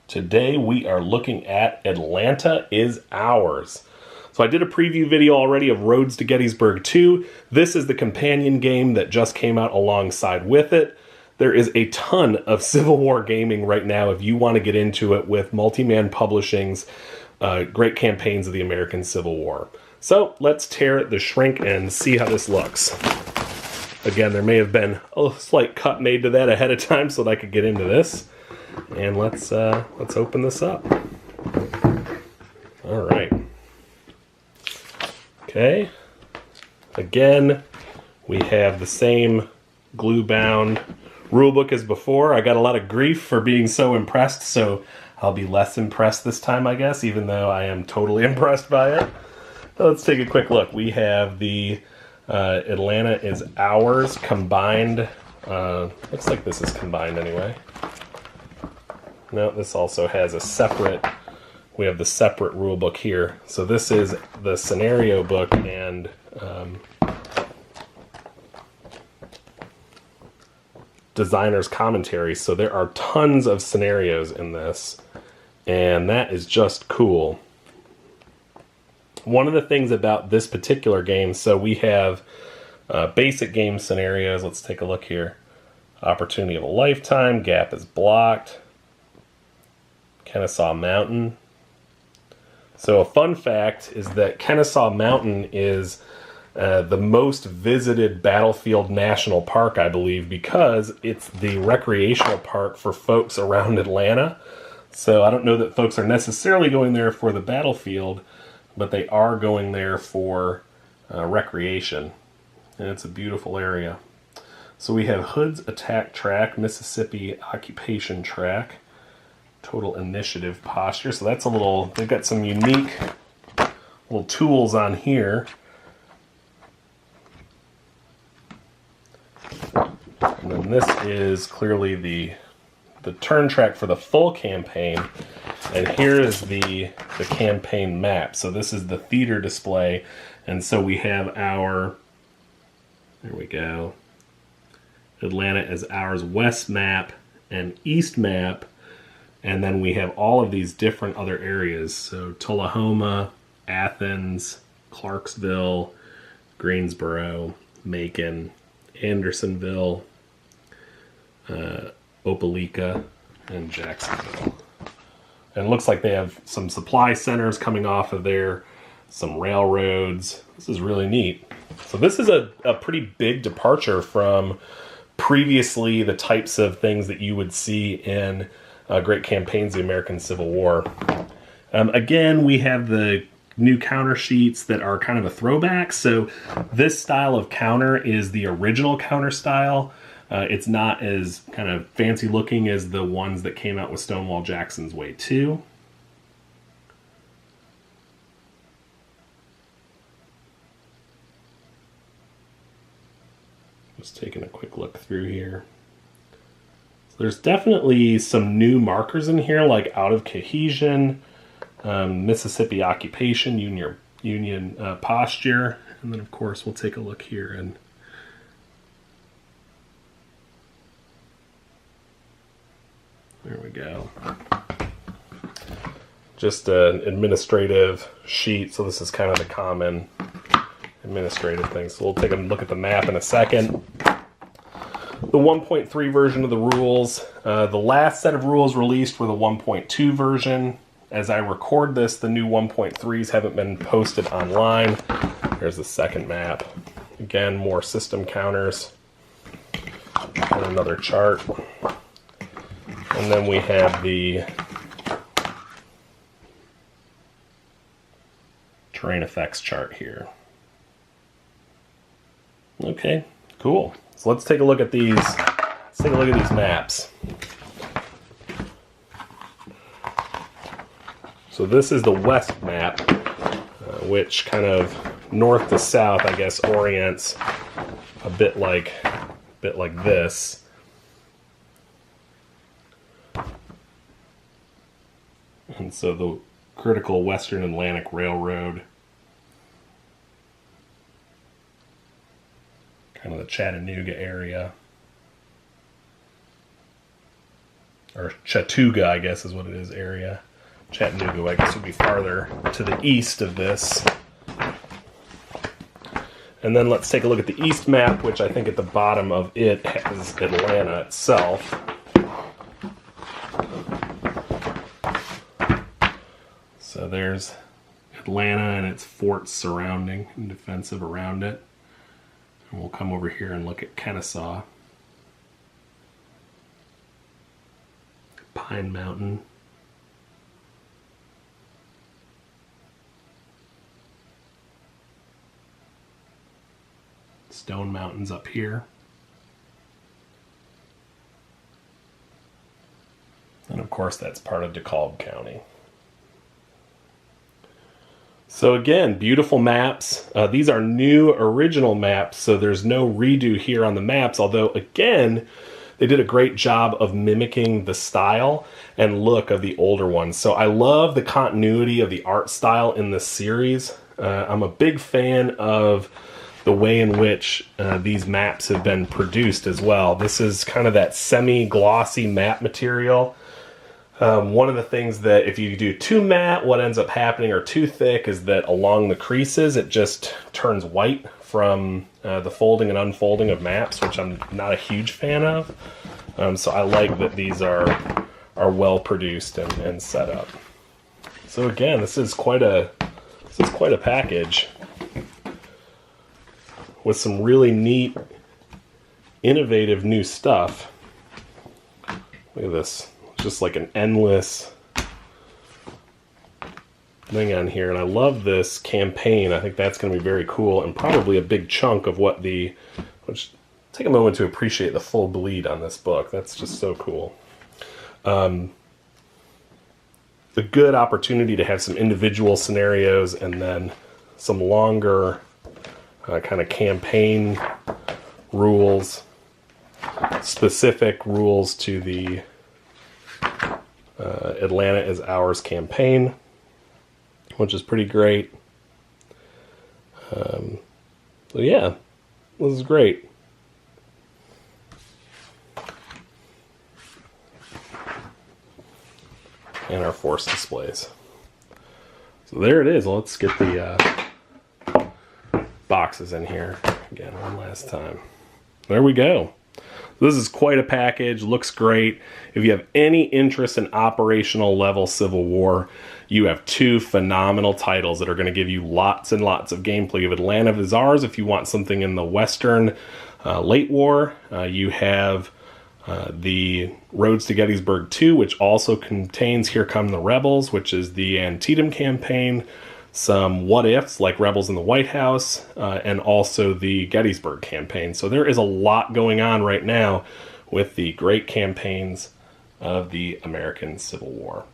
Today we are looking at Atlanta is Ours. So I did a preview video already of Roads to Gettysburg 2. This is the companion game that just came out alongside with it. There is a ton of Civil War gaming right now if you want to get into it with Multiman Publishing's Great Campaigns of the American Civil War. So let's tear the shrink and see how this looks. Again, there may have been a slight cut made to that ahead of time so that I could get into this. And let's open this up. All right. Okay. Again, we have the same glue-bound rulebook as before. I got a lot of grief for being so impressed, so I'll be less impressed this time, I guess, even though I am totally impressed by it. So let's take a quick look. We have the Atlanta is Ours combined. Looks like this is combined anyway. No, this also has a separate, we have the separate rule book here. So this is the scenario book and designer's commentary. So there are tons of scenarios in this, and that is just cool. One of the things about this particular game, so we have basic game scenarios. Let's take a look here. Opportunity of a lifetime, gap is blocked. Kennesaw Mountain. So a fun fact is that Kennesaw Mountain is the most visited battlefield national park, I believe, because it's the recreational park for folks around Atlanta. So I don't know that folks are necessarily going there for the battlefield, but they are going there for recreation. And it's a beautiful area. So we have Hood's Attack Track, Mississippi Occupation Track, Total Initiative Posture. So that's a little, they've got some unique little tools on here. And then this is clearly the turn track for the full campaign. And here is the campaign map. So this is the theater display. And so we have our, there we go, Atlanta is Ours West map and East map. And then we have all of these different other areas. So Tullahoma, Athens, Clarksville, Greensboro, Macon, Andersonville, Opelika, and Jacksonville. And it looks like they have some supply centers coming off of there, some railroads. This is really neat. So this is a pretty big departure from previously the types of things that you would see in Great Campaigns of the American Civil War. Again, we have the new counter sheets that are kind of a throwback. So this style of counter is the original counter style. It's not as kind of fancy looking as the ones that came out with Stonewall Jackson's Way 2. Just taking a quick look through here. There's definitely some new markers in here, like Out of Cohesion, Mississippi Occupation, Union Posture, and then of course we'll take a look here and there we go. Just an administrative sheet, so this is kind of the common administrative thing. So we'll take a look at the map in a second. The 1.3 version of the rules. The last set of rules released were the 1.2 version. As I record this, the new 1.3s haven't been posted online. There's the second map. Again, more system counters. And another chart. And then we have the terrain effects chart here. Okay, cool. So let's take a look at these. Let's take a look at these maps. So this is the west map, which kind of north to south, I guess, orients a bit like this. And so the critical Western Atlantic Railroad, kind of the Chattanooga area. or Chattooga, I guess is what it is, area. Chattanooga, I guess, would be farther to the east of this. And then let's take a look at the east map, which I think at the bottom of it has Atlanta itself. So there's Atlanta and its forts surrounding and defensive around it. And we'll come over here and look at Kennesaw. Pine Mountain. Stone Mountains up here. And of course that's part of DeKalb County. So again, beautiful maps. These are new original maps, so there's no redo here on the maps, although again, they did a great job of mimicking the style and look of the older ones. So I love the continuity of the art style in this series. I'm a big fan of the way in which these maps have been produced as well. This is kind of that semi-glossy map material. One of the things that if you do too matte, what ends up happening, or too thick, is that along the creases it just turns white from the folding and unfolding of maps, which I'm not a huge fan of. So I like that these are well produced and set up. So again, this is quite a package with some really neat, innovative new stuff. Look at this. Just like an endless thing on here. And I love this campaign. I think that's going to be very cool and probably a big chunk of what which take a moment to appreciate the full bleed on this book. That's just so cool. A good opportunity to have some individual scenarios and then some longer kind of campaign rules, specific rules to the Atlanta is Ours campaign, which is pretty great. So yeah, this is great. And our force displays. So there it is. Let's get the boxes in here again one last time. There we go. This is quite a package, looks great. If you have any interest in operational level Civil War, you have two phenomenal titles that are going to give you lots and lots of gameplay. Of Atlanta is Ours, if you want something in the Western late war. You have the Roads to Gettysburg 2, which also contains Here Come the Rebels, which is the Antietam campaign. Some what ifs like Rebels in the White House, and also the Gettysburg campaign. So there is a lot going on right now with the great campaigns of the American Civil War.